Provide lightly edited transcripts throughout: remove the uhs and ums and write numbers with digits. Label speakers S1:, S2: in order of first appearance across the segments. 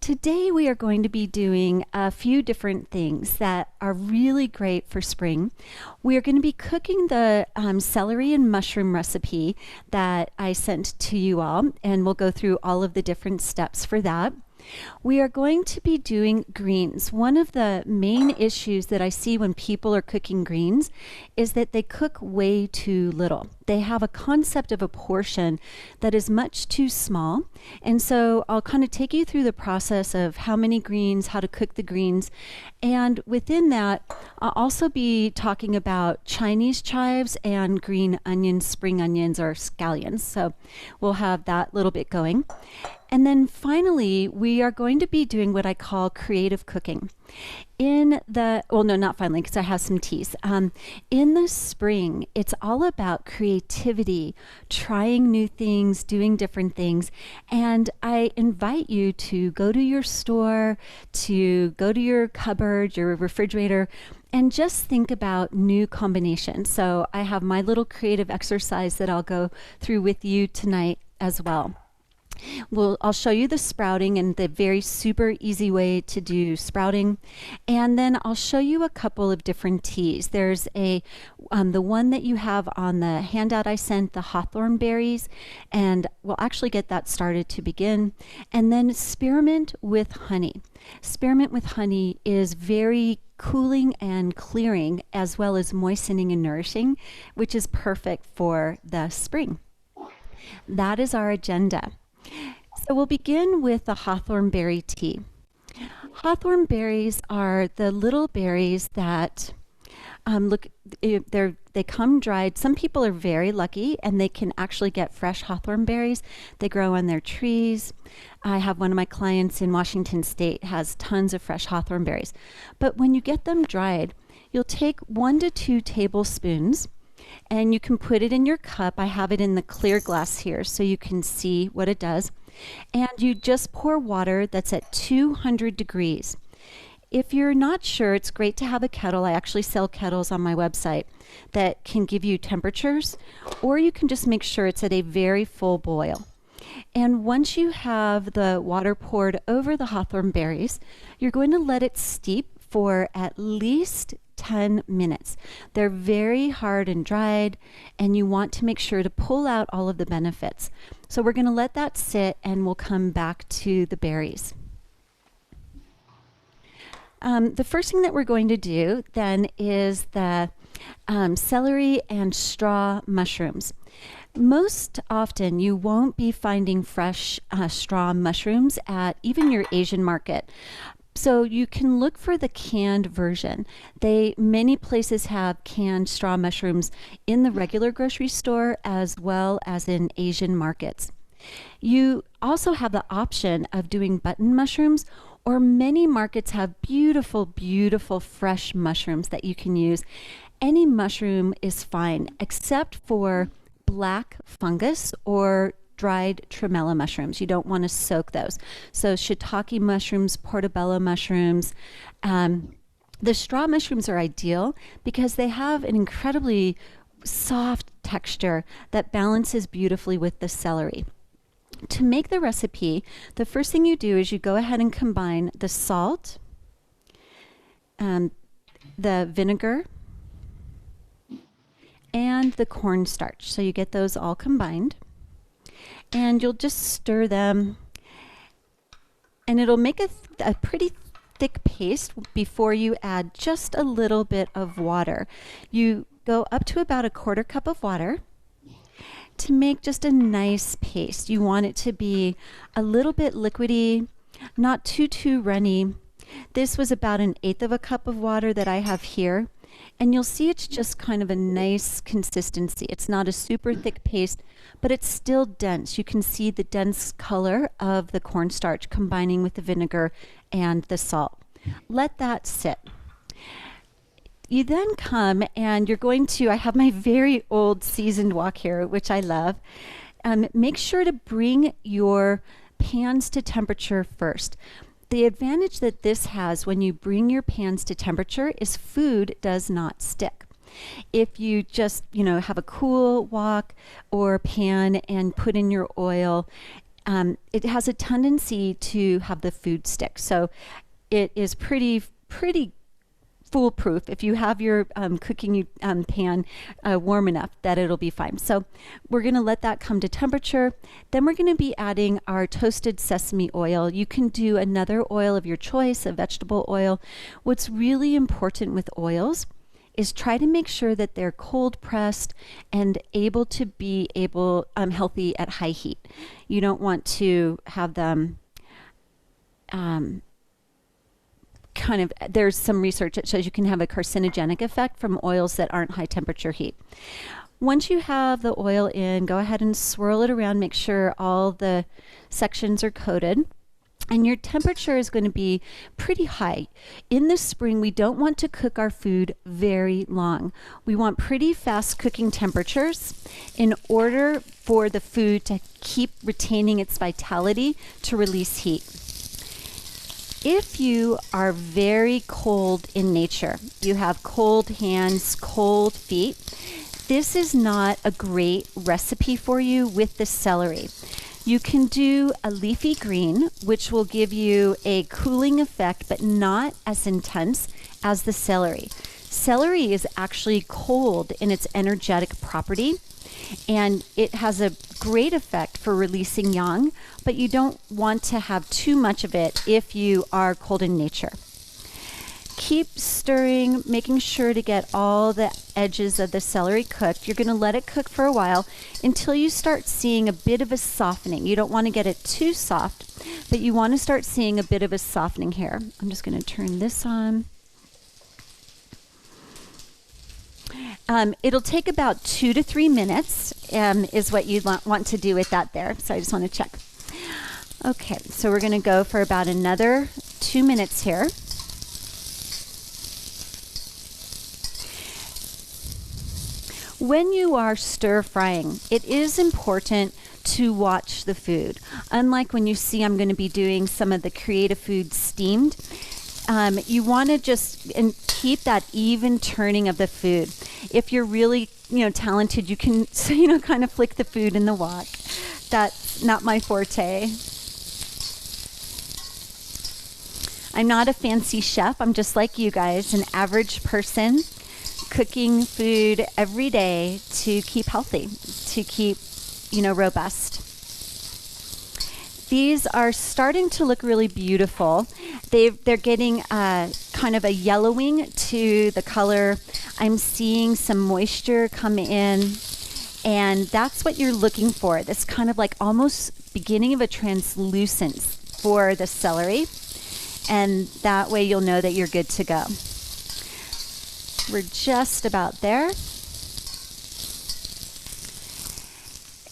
S1: Today we are going to be doing a few different things that are really great for spring. We are going to be cooking the celery and mushroom recipe that I sent to you all, and we'll go through all of the different steps for that. We are going to be doing greens. One of the main issues that I see when people are cooking greens is that they cook way too little. They have a concept of a portion that is much too small. And so I'll kind of take you through the process of how many greens, how to cook the greens. And within that, I'll also be talking about Chinese chives and green onions, spring onions, or scallions. So we'll have that little bit going. And then finally, we are going to be doing what I call creative cooking. Not finally, because I have some teas. In the spring, it's all about creativity, trying new things, doing different things. And I invite you to go to your store, to go to your cupboard, your refrigerator, and just think about new combinations. So I have my little creative exercise that I'll go through with you tonight as well. I'll show you the sprouting and the very super easy way to do sprouting. And then I'll show you a couple of different teas. There's the one that you have on the handout I sent, the Hawthorn berries, and we'll actually get that started to begin. And then spearmint with honey. Spearmint with honey is very cooling and clearing, as well as moistening and nourishing, which is perfect for the spring. That is our agenda. So we'll begin with the hawthorn berry tea. Hawthorn berries are the little berries that they come dried. Some people are very lucky and they can actually get fresh hawthorn berries. They grow on their trees. I have one of my clients in Washington State has tons of fresh hawthorn berries. But when you get them dried, you'll take 1 to 2 tablespoons and you can put it in your cup. I have it in the clear glass here so you can see what it does. And you just pour water that's at 200 degrees. If you're not sure, it's great to have a kettle. I actually sell kettles on my website that can give you temperatures, or you can just make sure it's at a very full boil. And once you have the water poured over the hawthorn berries, you're going to let it steep for at least 10 minutes. They're very hard and dried, and you want to make sure to pull out all of the benefits. So we're going to let that sit, and we'll come back to the berries. The first thing that we're going to do then is the celery and straw mushrooms. Most often you won't be finding fresh straw mushrooms at even your Asian market. So you can look for the canned version. Many places have canned straw mushrooms in the regular grocery store as well as in Asian markets. You also have the option of doing button mushrooms, or many markets have beautiful, beautiful fresh mushrooms that you can use. Any mushroom is fine except for black fungus or dried tremella mushrooms. You don't want to soak those. So shiitake mushrooms, portobello mushrooms. The straw mushrooms are ideal because they have an incredibly soft texture that balances beautifully with the celery. To make the recipe, the first thing you do is you go ahead and combine the salt, the vinegar, and the cornstarch. So you get those all combined. And you'll just stir them, and it'll make a pretty thick paste before you add just a little bit of water. You go up to about 1/4 cup of water to make just a nice paste. You want it to be a little bit liquidy, not too runny. This was about 1/8 cup of water that I have here. And you'll see it's just kind of a nice consistency. It's not a super thick paste, but it's still dense. You can see the dense color of the cornstarch combining with the vinegar and the salt. Let that sit. You then come and you're going to, I have my very old seasoned wok here, which I love. Make sure to bring your pans to temperature first. The advantage that this has when you bring your pans to temperature is food does not stick. If you just, have a cool wok or pan and put in your oil, it has a tendency to have the food stick. So it is pretty foolproof if you have your cooking pan warm enough that it'll be fine. So we're going to let that come to temperature. Then we're going to be adding our toasted sesame oil. You can do another oil of your choice, a vegetable oil. What's really important with oils is try to make sure that they're cold pressed and able to be healthy at high heat. You don't want to have them there's some research that shows you can have a carcinogenic effect from oils that aren't high temperature heat. Once you have the oil in, go ahead and swirl it around, make sure all the sections are coated. And your temperature is going to be pretty high. In the spring, we don't want to cook our food very long. We want pretty fast cooking temperatures in order for the food to keep retaining its vitality to release heat. If you are very cold in nature, you have cold hands, cold feet, this is not a great recipe for you with the celery. You can do a leafy green, which will give you a cooling effect, but not as intense as the celery. Celery is actually cold in its energetic property, and it has a great effect for releasing yang, but you don't want to have too much of it if you are cold in nature. Keep stirring, making sure to get all the edges of the celery cooked. You're going to let it cook for a while until you start seeing a bit of a softening. You don't want to get it too soft, but you want to start seeing a bit of a softening here. I'm just going to turn this on. It'll take about 2 to 3 minutes is what you want to do with that there. So I just want to check. Okay, so we're going to go for about another 2 minutes here. When you are stir frying, it is important to watch the food. Unlike when you see I'm going to be doing some of the creative foods steamed, you want to just keep that even turning of the food. If you're really, talented, you can, kind of flick the food in the wok. That's not my forte. I'm not a fancy chef. I'm just like you guys, an average person cooking food every day to keep healthy, to keep, robust. These are starting to look really beautiful. They're getting kind of a yellowing to the color. I'm seeing some moisture come in, and that's what you're looking for. This kind of like almost beginning of a translucence for the celery, and that way you'll know that you're good to go. We're just about there.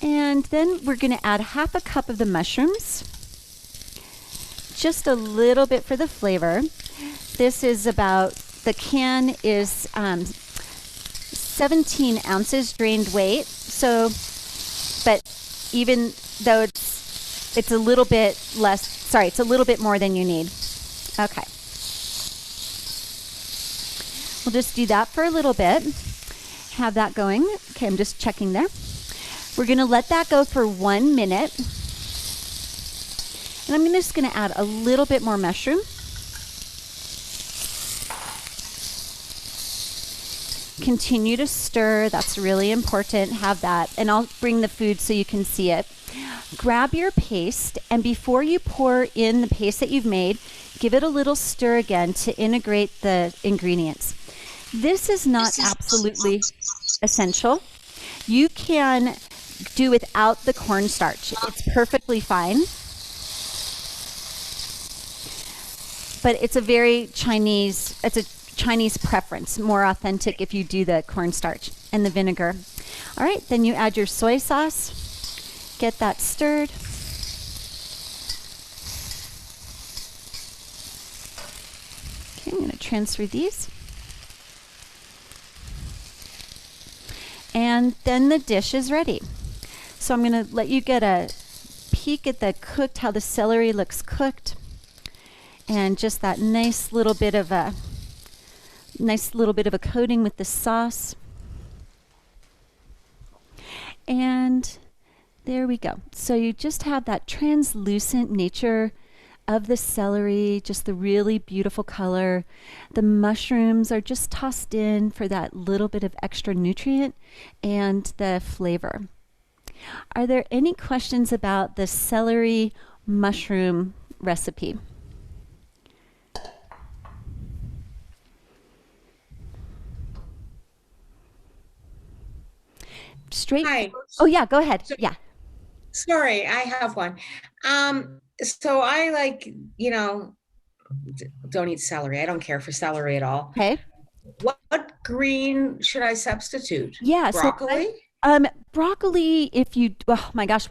S1: And then we're going to add half a cup of the mushrooms. Just a little bit for the flavor. This is the can is 17 ounces drained weight. So, but even though it's a little bit less, it's a little bit more than you need. Okay. We'll just do that for a little bit. Have that going. Okay, I'm just checking there. We're going to let that go for 1 minute. And I'm just going to add a little bit more mushroom. Continue to stir. That's really important. Have that. And I'll bring the food so you can see it. Grab your paste, and before you pour in the paste that you've made, give it a little stir again to integrate the ingredients. This is not absolutely essential. You can do without the cornstarch. It's perfectly fine. But it's a Chinese preference, more authentic if you do the cornstarch and the vinegar. All right, then you add your soy sauce. Get that stirred. Okay, I'm going to transfer these. And then the dish is ready. So I'm going to let you get a peek at how the celery looks cooked. And just that nice little bit of a coating with the sauce. And There we go. So you just have that translucent nature of the celery, just the really beautiful color. The mushrooms are just tossed in for that little bit of extra nutrient and the flavor. Are there any questions about the celery mushroom recipe? Straight.
S2: Hi.
S1: Oh, yeah, go ahead.
S2: So,
S1: Yeah.
S2: sorry, I have one. So I like, don't eat celery. I don't care for celery at all.
S1: Okay.
S2: What green should I substitute?
S1: Yeah. So
S2: Broccoli?
S1: broccoli, if you, oh my gosh,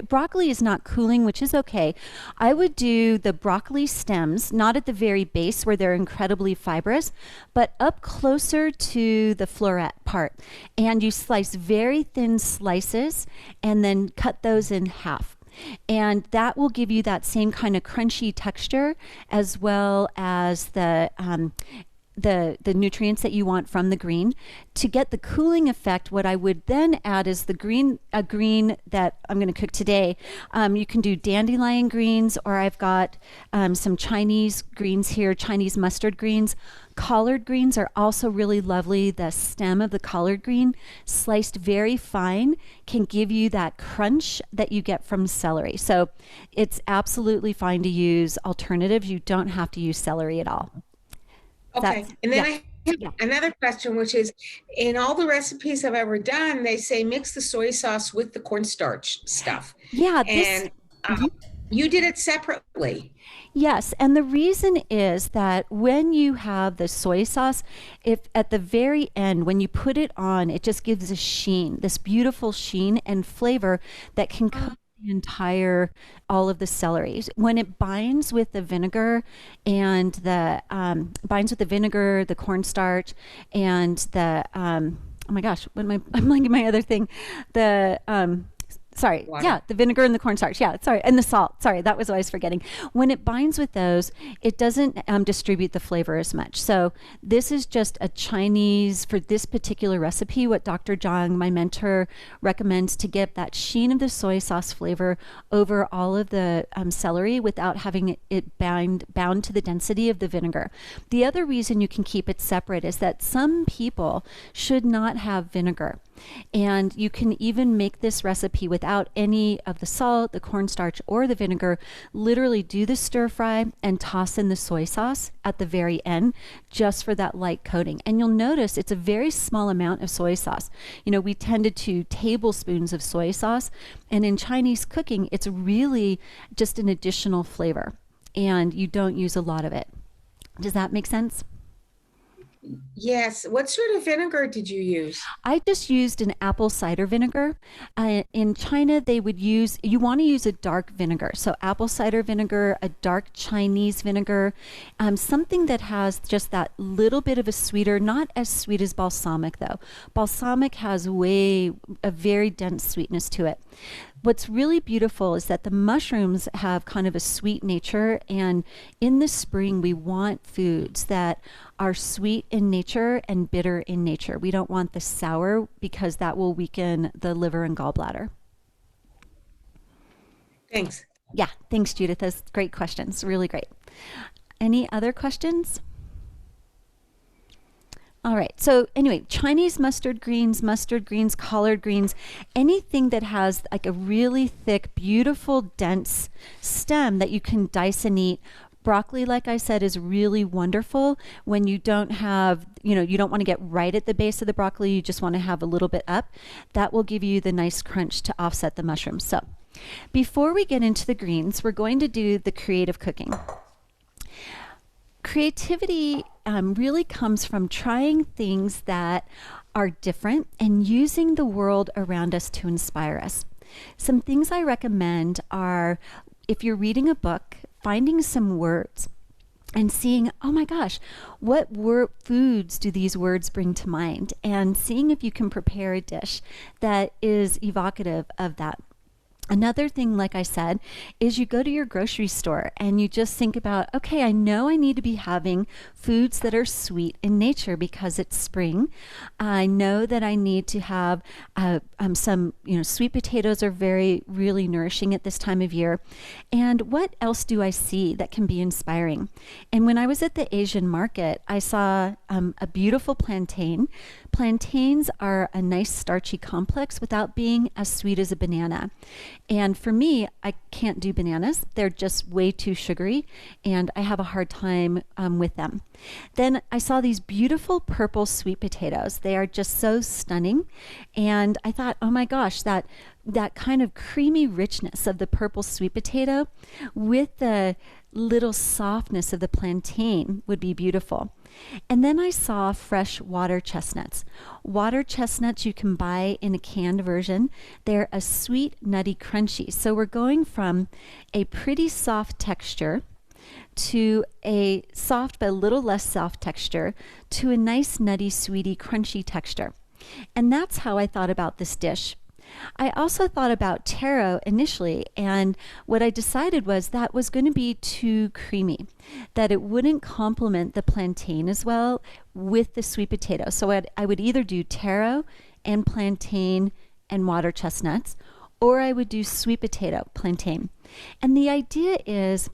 S1: broccoli is not cooling, which is okay. I would do the broccoli stems, not at the very base where they're incredibly fibrous, but up closer to the floret part. And you slice very thin slices and then cut those in half. And that will give you that same kind of crunchy texture as well as the nutrients that you want from the green. To get the cooling effect, what I would then add is a green that I'm going to cook today. You can do dandelion greens, or I've got some Chinese greens here, Chinese mustard greens. Collard greens are also really lovely. The stem of the collard green, sliced very fine, can give you that crunch that you get from celery. So it's absolutely fine to use alternatives. You don't have to use celery at all.
S2: Okay.
S1: That's,
S2: And then
S1: yeah,
S2: I have
S1: yeah.
S2: another question, which is in all the recipes I've ever done, they say mix the soy sauce with the cornstarch stuff.
S1: Yeah, this.
S2: And you did it separately.
S1: Yes, and the reason is that when you have the soy sauce, if at the very end, when you put it on, it just gives a sheen, this beautiful sheen and flavor that can coat the entire, all of the celery. When it binds with the vinegar and binds with the vinegar, the cornstarch, and oh my gosh, what am I'm liking my other thing, the sorry,
S2: Water.
S1: yeah, the vinegar and the cornstarch, yeah, sorry, and the salt, sorry, that was what I was forgetting. When it binds with those, it doesn't distribute the flavor as much. So this is just a Chinese, for this particular recipe, what Dr. Zhang, my mentor, recommends to get that sheen of the soy sauce flavor over all of the celery without having it bound to the density of the vinegar. The other reason you can keep it separate is that some people should not have vinegar. And you can even make this recipe without any of the salt, the cornstarch, or the vinegar. Literally do the stir fry and toss in the soy sauce at the very end just for that light coating. And you'll notice it's a very small amount of soy sauce. You know, we tended to tablespoons of soy sauce, and in Chinese cooking, it's really just an additional flavor, and you don't use a lot of it. Does that make sense?
S2: Yes. What sort of vinegar did you use?
S1: I just used an apple cider vinegar. In China, they would use, you want to use a dark vinegar. So, apple cider vinegar, a dark Chinese vinegar, something that has just that little bit of a sweeter, not as sweet as balsamic though. Balsamic has a very dense sweetness to it. What's really beautiful is that the mushrooms have kind of a sweet nature, and in the spring, we want foods that are sweet in nature and bitter in nature. We don't want the sour because that will weaken the liver and gallbladder.
S2: Thanks.
S1: Yeah, thanks, Judith. Those great questions. Really great. Any other questions? All right. So anyway, Chinese mustard greens, collard greens, anything that has like a really thick, beautiful, dense stem that you can dice and eat. Broccoli, like I said, is really wonderful when you don't have, you don't want to get right at the base of the broccoli. You just want to have a little bit up. That will give you the nice crunch to offset the mushrooms. So before we get into the greens, we're going to do the creative cooking. Creativity really comes from trying things that are different and using the world around us to inspire us. Some things I recommend are, if you're reading a book, finding some words and seeing, oh my gosh, what foods do these words bring to mind? And seeing if you can prepare a dish that is evocative of that. Another thing, like I said, is you go to your grocery store and you just think about, okay, I know I need to be having foods that are sweet in nature because it's spring. I know that I need to have some, sweet potatoes are really nourishing at this time of year. And what else do I see that can be inspiring? And when I was at the Asian market, I saw a beautiful plantain. Plantains are a nice starchy complex without being as sweet as a banana. And for me, I can't do bananas. They're just way too sugary, and I have a hard time with them. Then I saw these beautiful purple sweet potatoes. They are just so stunning. And I thought, oh my gosh, that kind of creamy richness of the purple sweet potato with the little softness of the plantain would be beautiful. And then I saw fresh water chestnuts. Water chestnuts you can buy in a canned version. They're a sweet, nutty, crunchy. So we're going from a pretty soft texture to a soft but a little less soft texture to a nice, nutty, sweetie, crunchy texture. And that's how I thought about this dish. I also thought about taro initially, and what I decided was that was going to be too creamy, that it wouldn't complement the plantain as well with the sweet potato. So I would either do taro and plantain and water chestnuts, or I would do sweet potato, plantain. And the idea is,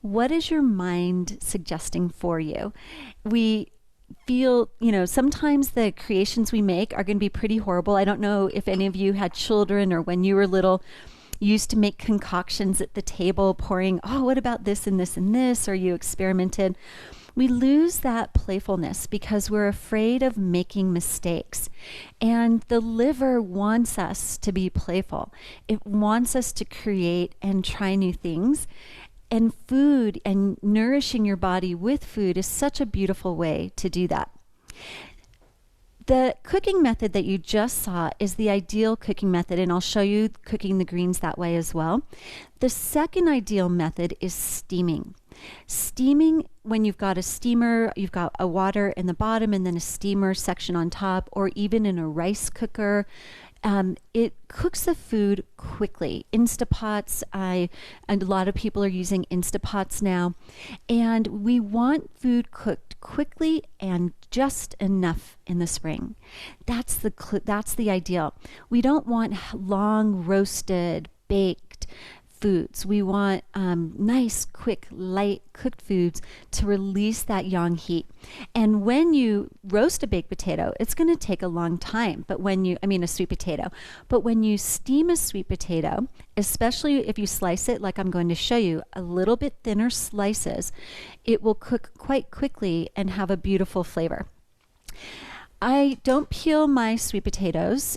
S1: what is your mind suggesting for you? We feel, sometimes the creations we make are going to be pretty horrible. I don't know if any of you had children or when you were little used to make concoctions at the table pouring, oh, what about this and this and this, or you experimented. We lose that playfulness because we're afraid of making mistakes. And the liver wants us to be playful. It wants us to create and try new things. And food and nourishing your body with food is such a beautiful way to do that. The cooking method that you just saw is the ideal cooking method, and I'll show you cooking the greens that way as well. The second ideal method is steaming. Steaming, when you've got a steamer, you've got a water in the bottom and then a steamer section on top, or even in a rice cooker. It cooks the food quickly. Instapots, and a lot of people are using Instapots now. And we want food cooked quickly and just enough in the spring. That's the ideal. We don't want long roasted, baked foods. We want nice, quick, light cooked foods to release that yang heat. And when you roast a baked potato, it's going to take a long time. But a sweet potato. But when you steam a sweet potato, especially if you slice it, like I'm going to show you, a little bit thinner slices, it will cook quite quickly and have a beautiful flavor. I don't peel my sweet potatoes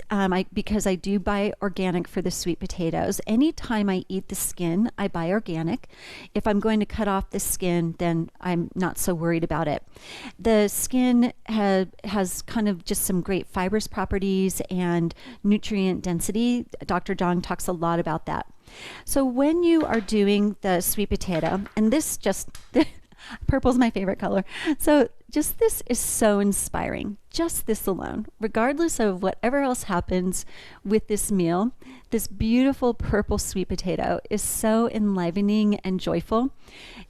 S1: because I do buy organic for the sweet potatoes. Anytime I eat the skin, I buy organic. If I'm going to cut off the skin, then I'm not so worried about it. The skin has kind of just some great fibrous properties and nutrient density. Dr. John talks a lot about that. So when you are doing the sweet potato, and this just... Purple's my favorite color. So just this is so inspiring. Just this alone, regardless of whatever else happens with this meal, this beautiful purple sweet potato is so enlivening and joyful.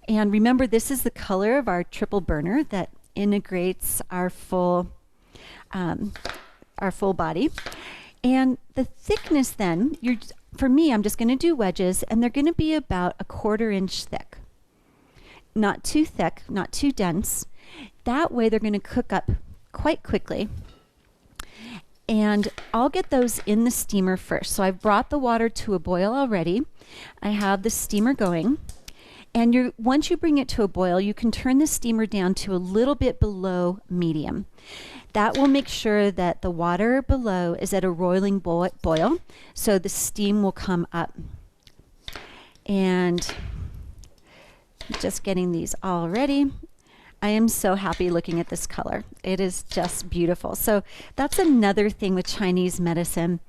S1: And remember, this is the color of our triple burner that integrates our full body. And the thickness then, for me, I'm just going to do wedges, and they're going to be about 1/4 inch thick. Not too thick, not too dense. That way they're going to cook up quite quickly. And I'll get those in the steamer first. So I've brought the water to a boil already. I have the steamer going. And once you bring it to a boil, you can turn the steamer down to a little bit below medium. That will make sure that the water below is at a roiling boil, so the steam will come up. And just getting these all ready. I am so happy looking at this color. It is just beautiful. So that's another thing with Chinese medicine.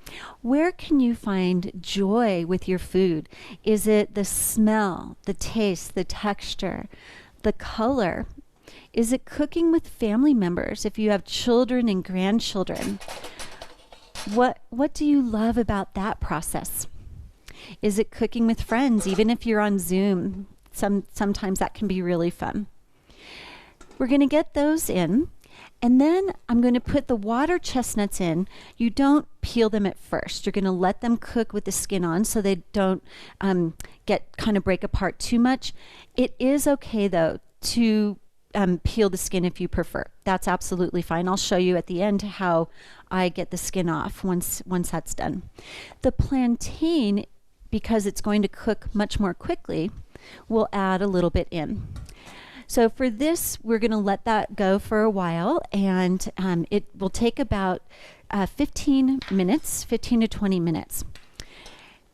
S1: Where can you find joy with your food? Is it the smell, the taste, the texture, the color? Is it cooking with family members? If you have children and grandchildren, what do you love about that process? Is it cooking with friends? Even if you're on Zoom, sometimes that can be really fun. We're going to get those in. And then I'm going to put the water chestnuts in. You don't peel them at first. You're going to let them cook with the skin on so they don't break apart too much. It is okay though to peel the skin if you prefer. That's absolutely fine. I'll show you at the end how I get the skin off once that's done. The plantain, because it's going to cook much more quickly, we'll add a little bit in. So for this, we're going to let that go for a while, and it will take about 15 to 20 minutes.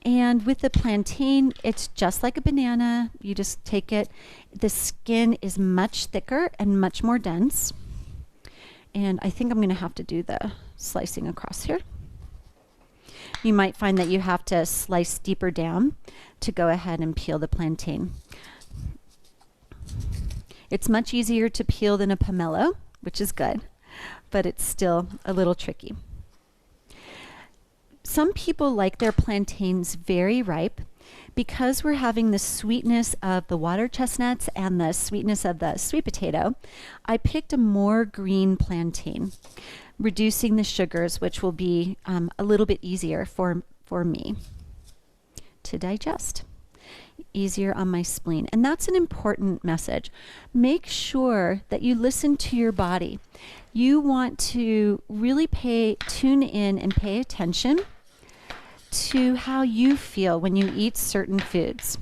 S1: And with the plantain, it's just like a banana. You just take it. The skin is much thicker and much more dense. And I think I'm going to have to do the slicing across here. You might find that you have to slice deeper down to go ahead and peel the plantain. It's much easier to peel than a pomelo, which is good, but it's still a little tricky. Some people like their plantains very ripe. Because we're having the sweetness of the water chestnuts and the sweetness of the sweet potato, I picked a more green plantain, reducing the sugars, which will be a little bit easier for me to digest. Easier on my spleen. And that's an important message. Make sure that you listen to your body. You want to really tune in and pay attention to how you feel when you eat certain foods.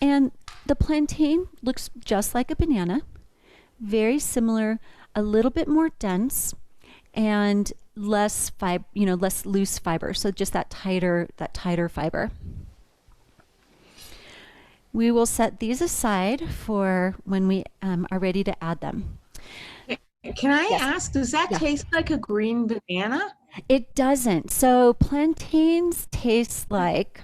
S1: And the plantain looks just like a banana, very similar, a little bit more dense and less loose fiber. So just that tighter fiber. We will set these aside for when we are ready to add them.
S2: Can I
S1: Yes.
S2: ask, does that taste like a green banana?
S1: It doesn't. So plantains taste like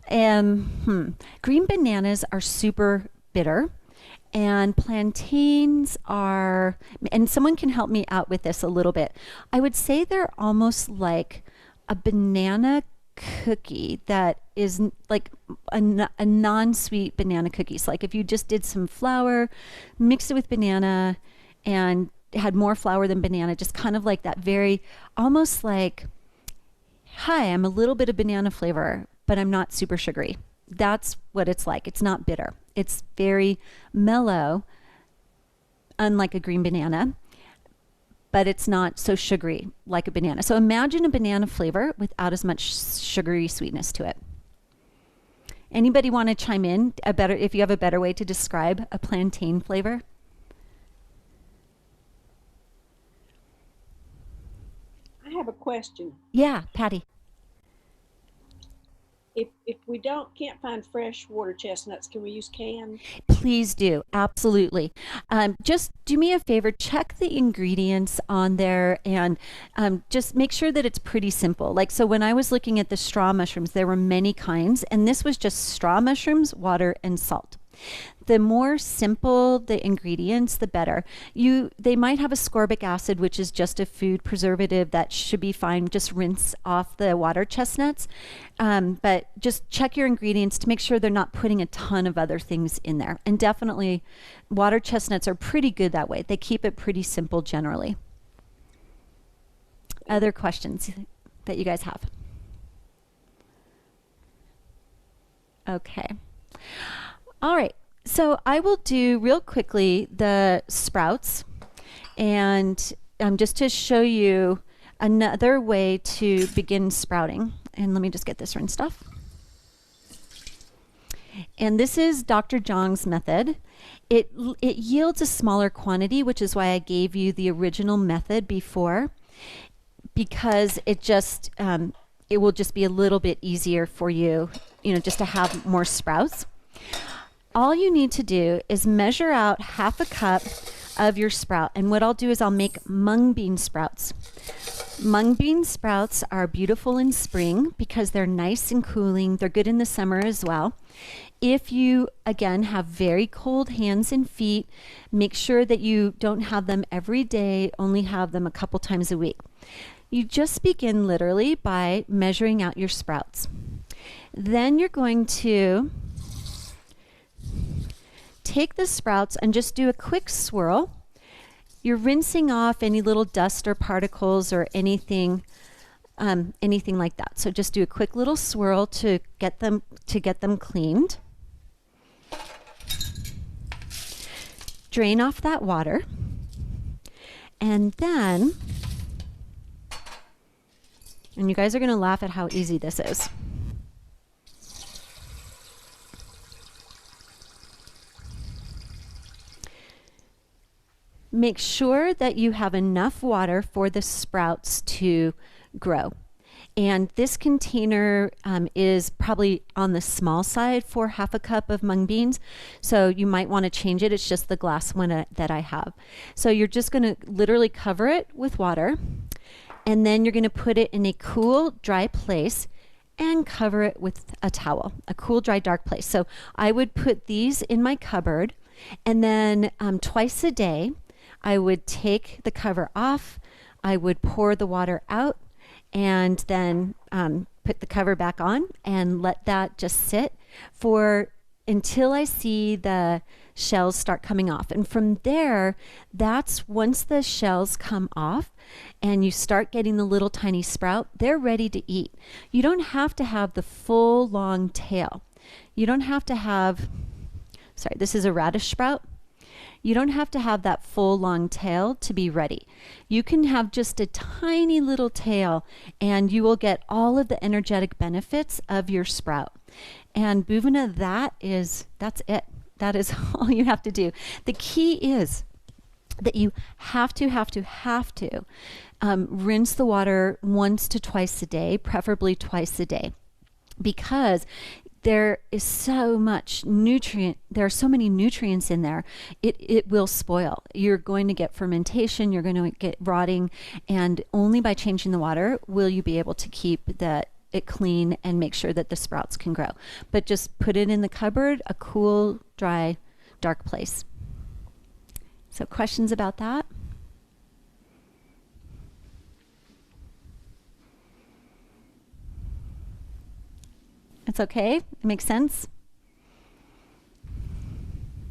S1: green bananas are super bitter, and plantains are, and someone can help me out with this a little bit. I would say they're almost like a banana cookie that is like a non-sweet banana cookie. So like if you just did some flour, mixed it with banana, and had more flour than banana, just kind of like that, very almost like, hi, I'm a little bit of banana flavor, but I'm not super sugary. That's what it's like. It's not bitter. It's very mellow, unlike a green banana, but it's not so sugary like a banana. So imagine a banana flavor without as much sugary sweetness to it. Anybody want to chime in if you have a better way to describe a plantain flavor?
S3: I have a question.
S1: Yeah, Patty.
S3: If we can't find fresh water chestnuts, can we use canned?
S1: Please do. Absolutely. Just do me a favor, check the ingredients on there and just make sure that it's pretty simple. Like, so when I was looking at the straw mushrooms, there were many kinds, and this was just straw mushrooms, water, and salt. The more simple the ingredients, the better. They might have ascorbic acid, which is just a food preservative that should be fine. Just rinse off the water chestnuts. But just check your ingredients to make sure they're not putting a ton of other things in there. And definitely water chestnuts are pretty good that way. They keep it pretty simple generally. Other questions that you guys have? Okay. All right, so I will do real quickly the sprouts, and just to show you another way to begin sprouting. And let me just get this rinsed off. And this is Dr. Zhang's method. It yields a smaller quantity, which is why I gave you the original method before, because it will just be a little bit easier for you, just to have more sprouts. All you need to do is measure out half a cup of your sprout. And what I'll do is I'll make mung bean sprouts. Mung bean sprouts are beautiful in spring because they're nice and cooling. They're good in the summer as well. If you, again, have very cold hands and feet, make sure that you don't have them every day, only have them a couple times a week. You just begin literally by measuring out your sprouts. Then you're going to take the sprouts and just do a quick swirl. You're rinsing off any little dust or particles or anything like that. So just do a quick little swirl to get them cleaned. Drain off that water. And then, and you guys are going to laugh at how easy this is. Make sure that you have enough water for the sprouts to grow. And this container is probably on the small side for half a cup of mung beans. So you might want to change it. It's just the glass one that I have. So you're just going to literally cover it with water. And then you're going to put it in a cool, dry place and cover it with a towel, a cool, dry, dark place. So I would put these in my cupboard, and then twice a day, I would take the cover off, I would pour the water out, and then put the cover back on and let that just sit until I see the shells start coming off. And from there, that's once the shells come off and you start getting the little tiny sprout, they're ready to eat. You don't have to have the full long tail. You don't have to have, sorry, this is a radish sprout. You don't have to have that full long tail to be ready. You can have just a tiny little tail and you will get all of the energetic benefits of your sprout. And Bhuvana, that's it. That is all you have to do. The key is that you have to rinse the water once to twice a day, preferably twice a day, because there are so many nutrients in there, it will spoil. You're going to get fermentation, you're going to get rotting, and only by changing the water will you be able to keep it clean and make sure that the sprouts can grow. But just put it in the cupboard, a cool, dry, dark place. So questions about that? It's okay? It makes sense?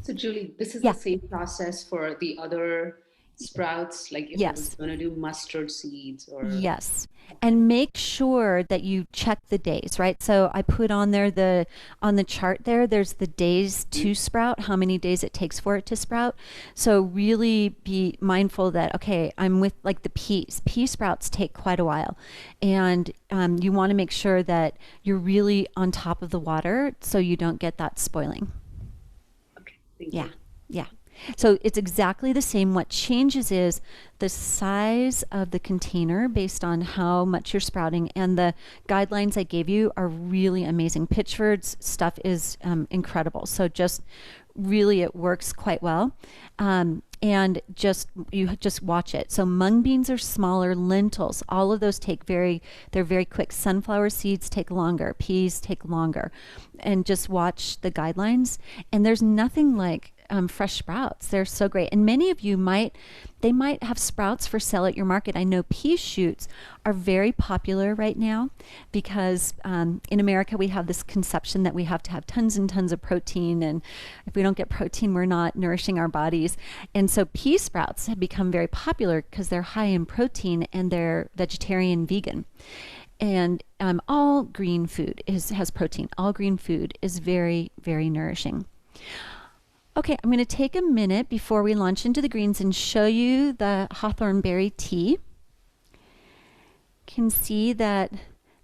S4: So Julie, this is
S1: Yeah.
S4: the same process for the other sprouts, like if I was going to do mustard seeds or...
S1: Yes. And make sure that you check the days, right? So I put on there on the chart there's the days to sprout, how many days it takes for it to sprout. So really be mindful that, okay, I'm with like the peas. Pea sprouts take quite a while. And you want to make sure that you're really on top of the water so you don't get that spoiling.
S4: Okay, thank you.
S1: Yeah. So it's exactly the same. What changes is the size of the container based on how much you're sprouting, and the guidelines I gave you are really amazing. Pitchford's stuff is incredible. So just really it works quite well. And you just watch it. So mung beans are smaller, lentils, all of those they're very quick. Sunflower seeds take longer, peas take longer. And just watch the guidelines. And there's nothing like fresh sprouts. They're so great. And many of you might have sprouts for sale at your market. I know pea shoots are very popular right now because in America we have this conception that we have to have tons and tons of protein, and if we don't get protein, we're not nourishing our bodies. And so pea sprouts have become very popular because they're high in protein and they're vegetarian, vegan. And all green food has protein. All green food is very, very nourishing. Okay, I'm going to take a minute before we launch into the greens and show you the hawthorn berry tea. You can see that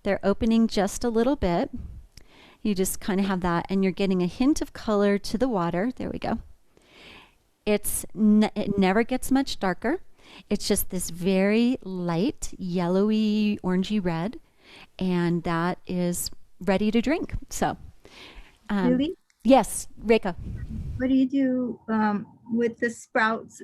S1: they're opening just a little bit. You just kind of have that, and you're getting a hint of color to the water. There we go. It never gets much darker. It's just this very light, yellowy, orangey red, and that is ready to drink. So,
S5: Julie?
S1: Yes, Reka.
S5: What do you do with the sprouts,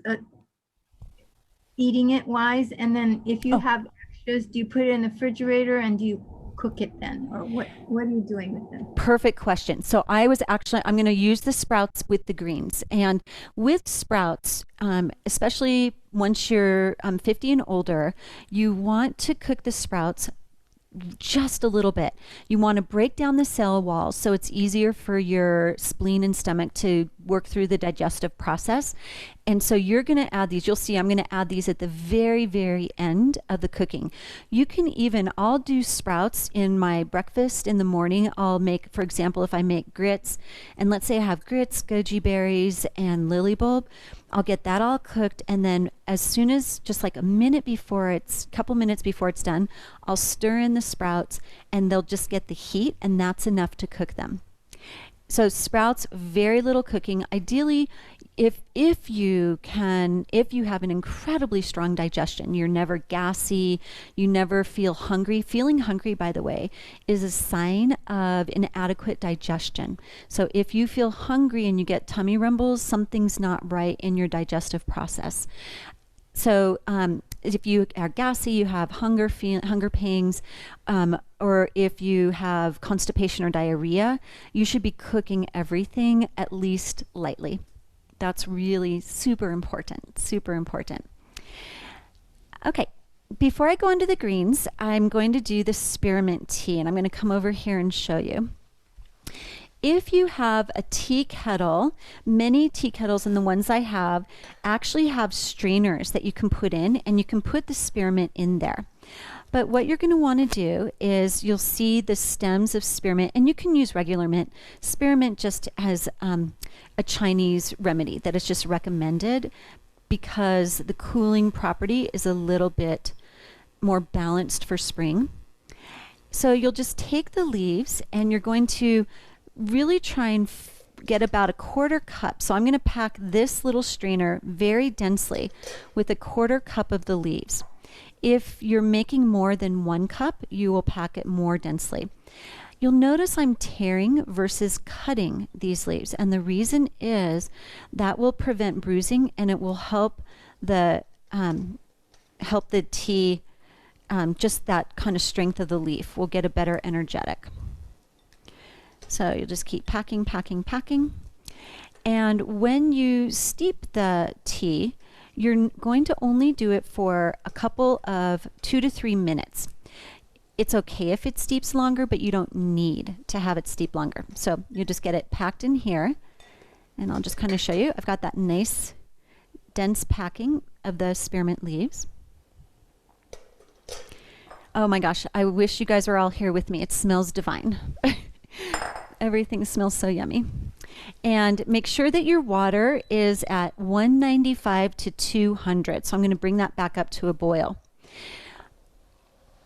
S5: eating it wise? And then if you have extras, do you put it in the refrigerator and do you cook it then? Or what are you doing with them?
S1: Perfect question. So I'm going to use the sprouts with the greens. And with sprouts, especially once you're 50 and older, you want to cook the sprouts just a little bit. You want to break down the cell walls so it's easier for your spleen and stomach to work through the digestive process. And so you're going to add these. You'll see I'm going to add these at the very, very end of the cooking. I'll do sprouts in my breakfast in the morning. I'll make, for example, if I make grits, and let's say I have grits, goji berries, and lily bulb, I'll get that all cooked, and then as soon as just like couple minutes before it's done, I'll stir in the sprouts and they'll just get the heat, and that's enough to cook them. So sprouts, very little cooking. Ideally, if you have an incredibly strong digestion, you're never gassy, you never feel hungry. Feeling hungry, by the way, is a sign of inadequate digestion. So if you feel hungry and you get tummy rumbles, something's not right in your digestive process. So if you are gassy, you have hunger pangs, or if you have constipation or diarrhea, you should be cooking everything at least lightly. That's really super important, super important. Okay, before I go into the greens, I'm going to do the spearmint tea, and I'm going to come over here and show you. If you have a tea kettle, many tea kettles, and the ones I have, actually have strainers that you can put in, and you can put the spearmint in there. But what you're going to want to do is, you'll see the stems of spearmint, and you can use regular mint. Spearmint just has a Chinese remedy that is just recommended because the cooling property is a little bit more balanced for spring. So you'll just take the leaves, and you're going to really try and get about a 1/4 cup. So I'm going to pack this little strainer very densely with a 1/4 cup of the leaves. If you're making more than 1 cup, you will pack it more densely. You'll notice I'm tearing versus cutting these leaves, and the reason is that will prevent bruising, and it will help the tea, just that kind of strength of the leaf will get a better energetic. So you'll just keep packing, packing, packing. And when you steep the tea, you're going to only do it for a couple of 2 to 3 minutes. It's okay if it steeps longer, but you don't need to have it steep longer. So you just get it packed in here, and I'll just kind of show you. I've got that nice dense packing of the spearmint leaves. Oh my gosh, I wish you guys were all here with me. It smells divine. Everything smells so yummy. And make sure that your water is at 195 to 200. So I'm going to bring that back up to a boil.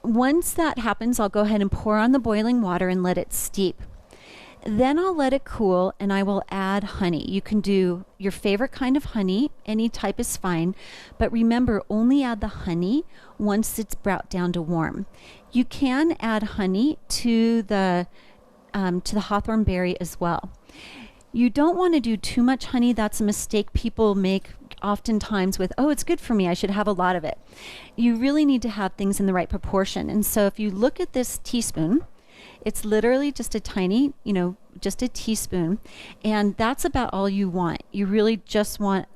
S1: Once that happens, I'll go ahead and pour on the boiling water and let it steep. Then I'll let it cool, and I will add honey. You can do your favorite kind of honey. Any type is fine. But remember, only add the honey once it's brought down to warm. You can add honey to the hawthorn berry as well. You don't want to do too much honey. That's a mistake people make oftentimes with, oh, it's good for me, I should have a lot of it. You really need to have things in the right proportion. And so if you look at this teaspoon, it's literally just a tiny, just a teaspoon. And that's about all you want. You really just want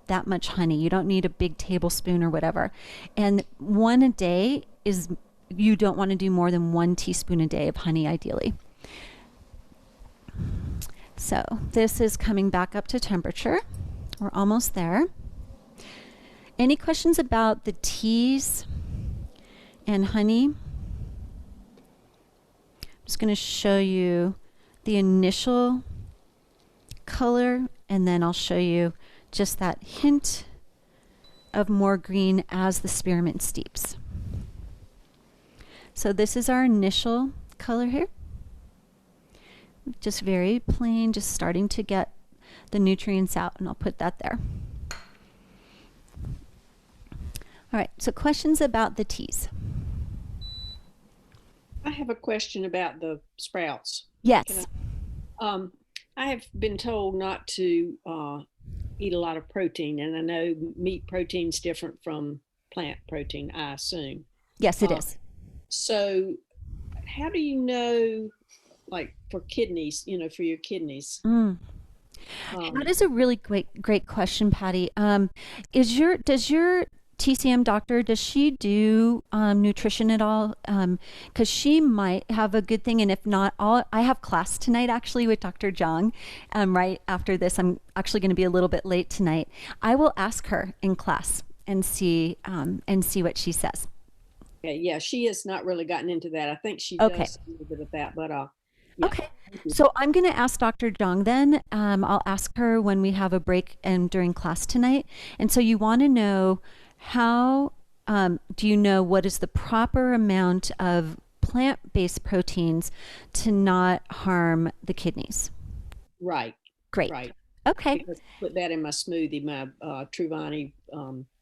S1: that much honey. You don't need a big tablespoon or whatever. And 1 a day you don't want to do more than 1 teaspoon a day of honey, ideally. So this is coming back up to temperature. We're almost there. Any questions about the teas and honey? I'm just going to show you the initial color, and then I'll show you just that hint of more green as the spearmint steeps. So this is our initial color here. Just very plain, just starting to get the nutrients out, and I'll put that there. All right, so questions about the teas?
S3: I have a question about the sprouts.
S1: Yes.
S3: I have been told not to eat a lot of protein, and I know meat protein is different from plant protein, I assume.
S1: Yes, it is.
S3: So how do you know, like for kidneys, for your kidneys?
S1: That is a really great question, Patty. Does your TCM doctor, does she do nutrition at all? Because she might have a good thing, and if not, I have class tonight actually with Dr. Zhang. Right after this, I'm actually going to be a little bit late tonight. I will ask her in class and see what she says.
S3: Okay, yeah, she has not really gotten into that. I think she does a little bit of that, but yeah.
S1: Okay, so I'm going to ask Dr. Zhang then. I'll ask her when we have a break and during class tonight. And so you want to know how do you know what is the proper amount of plant-based proteins to not harm the kidneys?
S3: Right.
S1: Great.
S3: Right.
S1: Okay.
S3: Because put that in my smoothie, my Truvani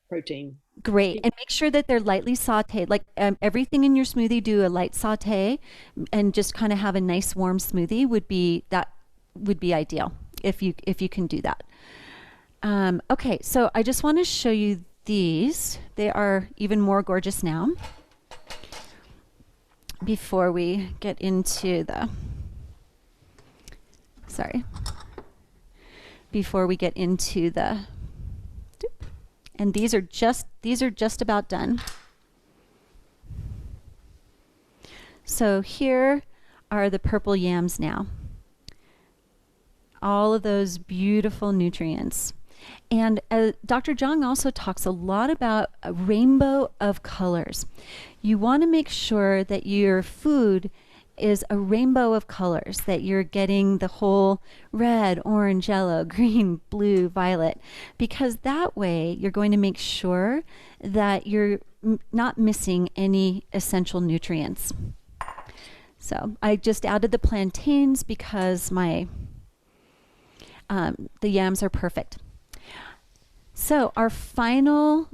S3: protein.
S1: Great. And make sure that they're lightly sauteed. Like everything in your smoothie, do a light saute and just kind of have a nice warm smoothie would be ideal if you can do that. Okay, so I just want to show you these. They are even more gorgeous now. Before we get into the and these are just about done. So here are the purple yams now. All of those beautiful nutrients. And Dr. Zhang also talks a lot about a rainbow of colors. You want to make sure that your food is a rainbow of colors, that you're getting the whole red, orange, yellow, green, blue, violet, because that way you're going to make sure that you're not missing any essential nutrients. So I just added the plantains because the yams are perfect. So our final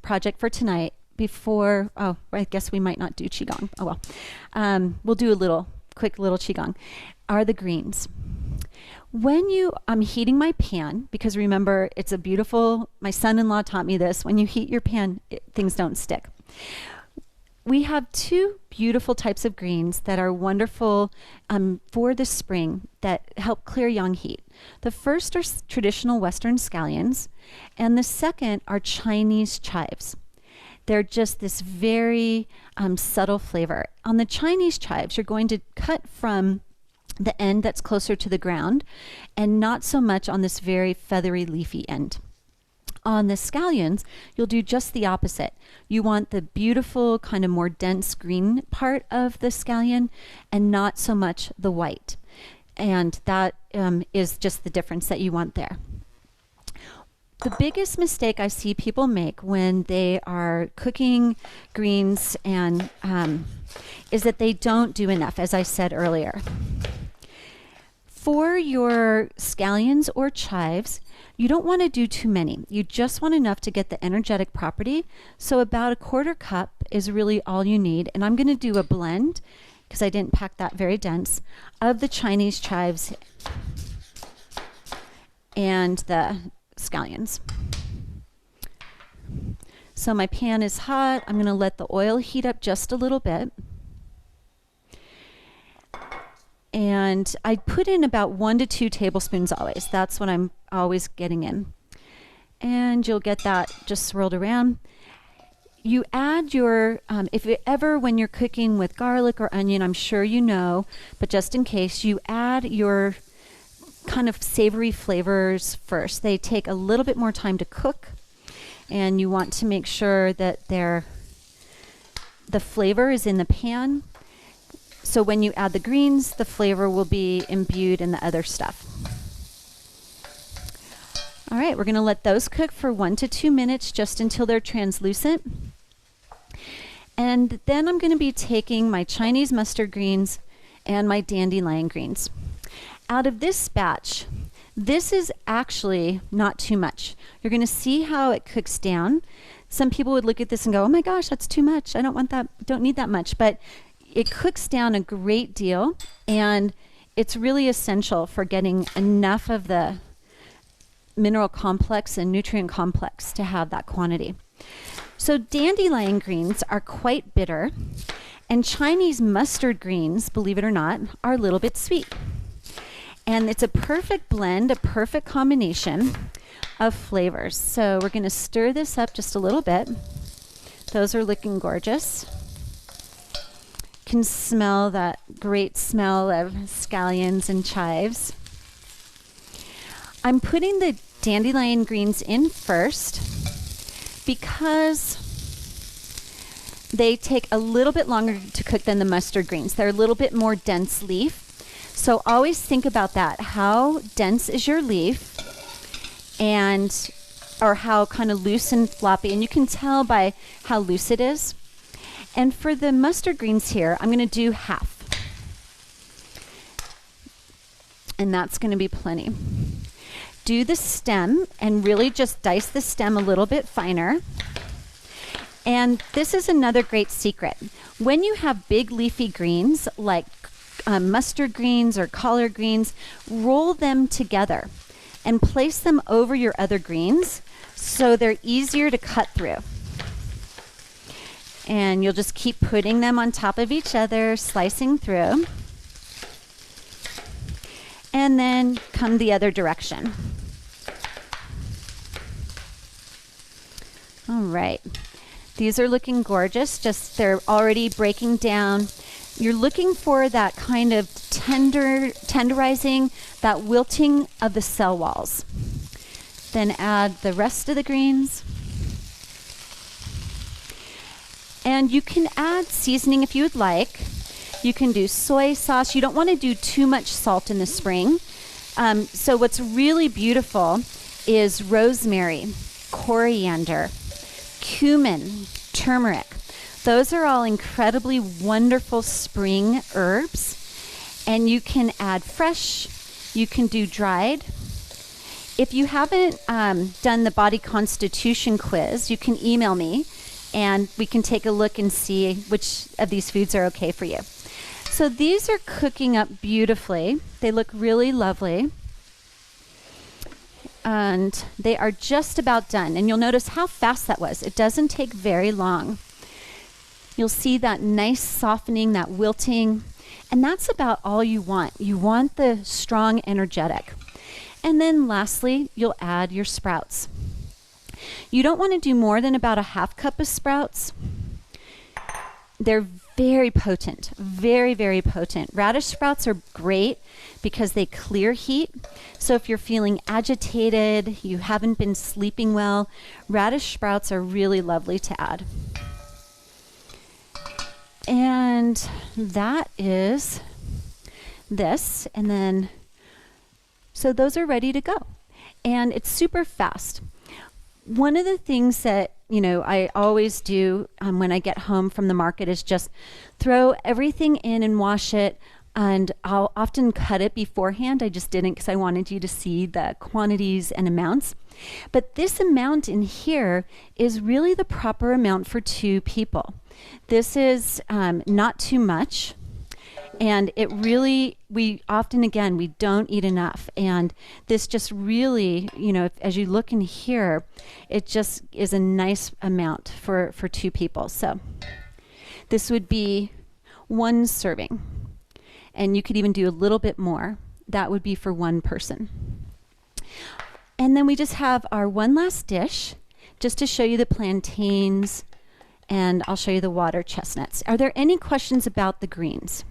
S1: project for tonight, I guess we might not do qigong. Oh well, we'll do a quick little qigong. Are the greens. When I'm heating my pan, because remember it's a beautiful. My son-in-law taught me this. When you heat your pan, things don't stick. We have two beautiful types of greens that are wonderful for the spring that help clear yang heat. The first are traditional Western scallions, and the second are Chinese chives. They're just this very subtle flavor. On the Chinese chives, you're going to cut from the end that's closer to the ground and not so much on this very feathery, leafy end. On the scallions, you'll do just the opposite. You want the beautiful, kind of more dense green part of the scallion and not so much the white. And that is just the difference that you want there. The biggest mistake I see people make when they are cooking greens and is that they don't do enough, as I said earlier. For your scallions or chives, you don't want to do too many. You just want enough to get the energetic property. So about a 1/4 cup is really all you need. And I'm going to do a blend, because I didn't pack that very dense, of the Chinese chives and the scallions. So my pan is hot. I'm going to let the oil heat up just a little bit. And I put in about 1 to 2 tablespoons always. That's what I'm always getting in. And you'll get that just swirled around. You add your, when you're cooking with garlic or onion, I'm sure you know, but just in case, you add your kind of savory flavors first. They take a little bit more time to cook, and you want to make sure that the flavor is in the pan. So when you add the greens, the flavor will be imbued in the other stuff. All right, we're going to let those cook for 1 to 2 minutes, just until they're translucent. And then I'm going to be taking my Chinese mustard greens and my dandelion greens. Out of this batch, this is actually not too much. You're going to see how it cooks down. Some people would look at this and go, oh my gosh, that's too much. I don't want that, don't need that much. But it cooks down a great deal, and it's really essential for getting enough of the mineral complex and nutrient complex to have that quantity. So dandelion greens are quite bitter, And Chinese mustard greens, believe it or not, are a little bit sweet. And it's a perfect blend, a perfect combination of flavors. So we're going to stir this up just a little bit. Those are looking gorgeous. Can smell that great smell of scallions and chives. I'm putting the dandelion greens in first because they take a little bit longer to cook than the mustard greens. They're a little bit more dense leaf. So always think about that. How dense is your leaf, and or how kind of loose and floppy, and you can tell by how loose it is. And for the mustard greens here, I'm going to do half. And that's going to be plenty. Do the stem and really just dice the stem a little bit finer. And this is another great secret. When you have big leafy greens like mustard greens or collard greens, roll them together and place them over your other greens so they're easier to cut through. And you'll just keep putting them on top of each other, slicing through. And then come the other direction. All right. These are looking gorgeous. Just they're already breaking down. You're looking for that kind of tenderizing, that wilting of the cell walls. Then add the rest of the greens. And you can add seasoning if you would like. You can do soy sauce. You don't want to do too much salt in the spring. So what's really beautiful is rosemary, coriander, cumin, turmeric. Those are all incredibly wonderful spring herbs. And you can add fresh. You can do dried. If you haven't done the body constitution quiz, you can email me and we can take a look and see which of these foods are okay for you. So these are cooking up beautifully. They look really lovely. And they are just about done. And you'll notice how fast that was. It doesn't take very long. You'll see that nice softening, that wilting. And that's about all you want. You want the strong, energetic. And then lastly, you'll add your sprouts. You don't want to do more than about a half cup of sprouts. They're very potent, very, very potent. Radish sprouts are great because they clear heat. So if you're feeling agitated, you haven't been sleeping well, radish sprouts are really lovely to add. And that is this. And then, so those are ready to go. And it's super fast. One of the things that, I always do when I get home from the market is just throw everything in and wash it. And I'll often cut it beforehand. I just didn't because I wanted you to see the quantities and amounts. But this amount in here is really the proper amount for 2 people. This is not too much. And it really, we don't eat enough. And this just really, as you look in here, it just is a nice amount for 2 people. So this would be 1 serving. And you could even do a little bit more. That would be for 1 person. And then we just have our one last dish, just to show you the plantains, and I'll show you the water chestnuts. Are there any questions about the greens?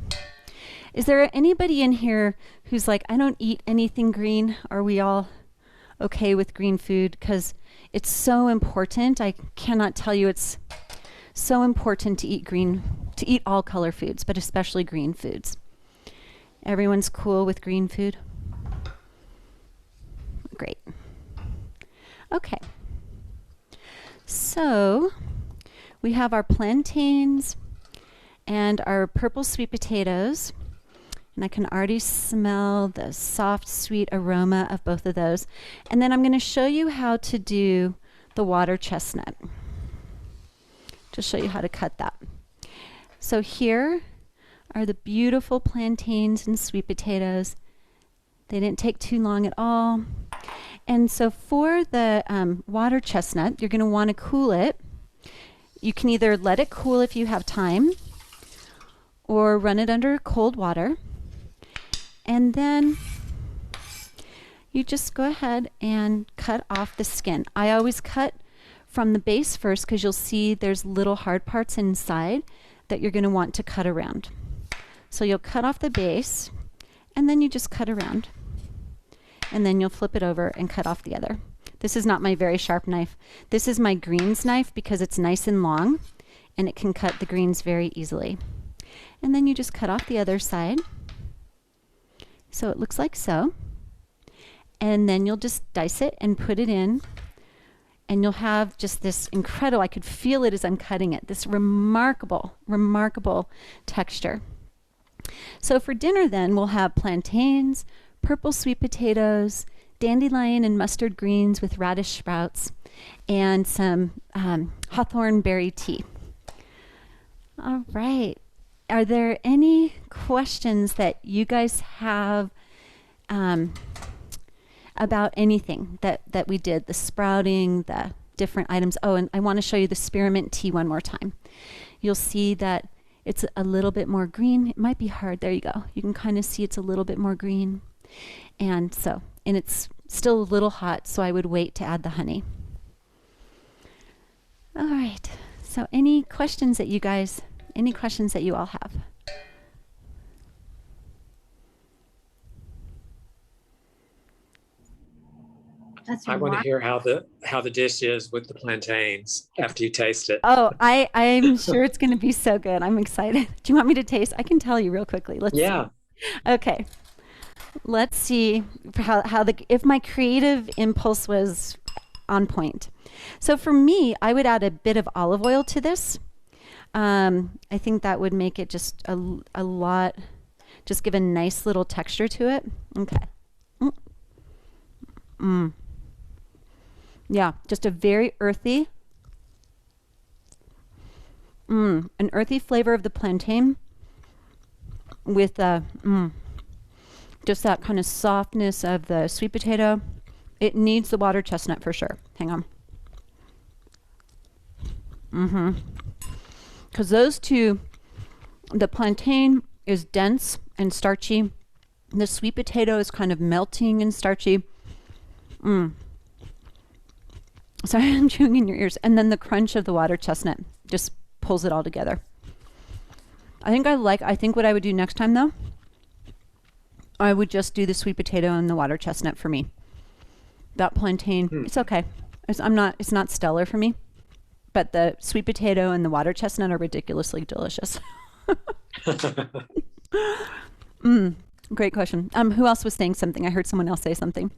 S1: Is there anybody in here who's like, I don't eat anything green? Are we all okay with green food? Because it's so important. I cannot tell you, it's so important to eat all color foods, but especially green foods. Everyone's cool with green food? Great. Okay. So we have our plantains and our purple sweet potatoes. And I can already smell the soft, sweet aroma of both of those. And then I'm going to show you how to do the water chestnut. Just show you how to cut that. So here are the beautiful plantains and sweet potatoes. They didn't take too long at all. And so for the water chestnut, you're going to want to cool it. You can either let it cool if you have time, or run it under cold water. And then you just go ahead and cut off the skin. I always cut from the base first because you'll see there's little hard parts inside that you're going to want to cut around. So you'll cut off the base and then you just cut around. And then you'll flip it over and cut off the other. This is not my very sharp knife. This is my greens knife because it's nice and long and it can cut the greens very easily. And then you just cut off the other side. So it looks like so. And then you'll just dice it and put it in. And you'll have just this incredible, I could feel it as I'm cutting it, this remarkable, remarkable texture. So for dinner then, we'll have plantains, purple sweet potatoes, dandelion and mustard greens with radish sprouts, and some hawthorn berry tea. All right. Are there any questions that you guys have about anything that we did, the sprouting, the different items? Oh, and I want to show you the spearmint tea one more time. You'll see that it's a little bit more green. It might be hard. There you go. You can kind of see it's a little bit more green. And it's still a little hot, so I would wait to add the honey. All right. So any questions that you all have?
S6: I want to hear how the dish is with the plantains after you taste it.
S1: Oh, I'm sure it's going to be so good. I'm excited. Do you want me to taste? I can tell you real quickly. Let's see. Okay. Let's see if my creative impulse was on point. So for me, I would add a bit of olive oil to this. I think that would make it just a lot, just give a nice little texture to it. Okay. Yeah, just a very earthy, an earthy flavor of the plantain with just that kind of softness of the sweet potato. It needs the water chestnut for sure. Hang on. Because those two, the plantain is dense and starchy. The sweet potato is kind of melting and starchy. Sorry, I'm chewing in your ears. And then the crunch of the water chestnut just pulls it all together. I think what I would do next time though, I would just do the sweet potato and the water chestnut for me. That plantain, it's okay. It's not stellar for me, but the sweet potato and the water chestnut are ridiculously delicious. Great question. Who else was saying something? I heard someone else say something.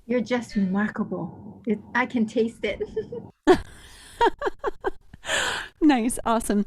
S5: You're just remarkable. I can taste it.
S1: Nice. Awesome.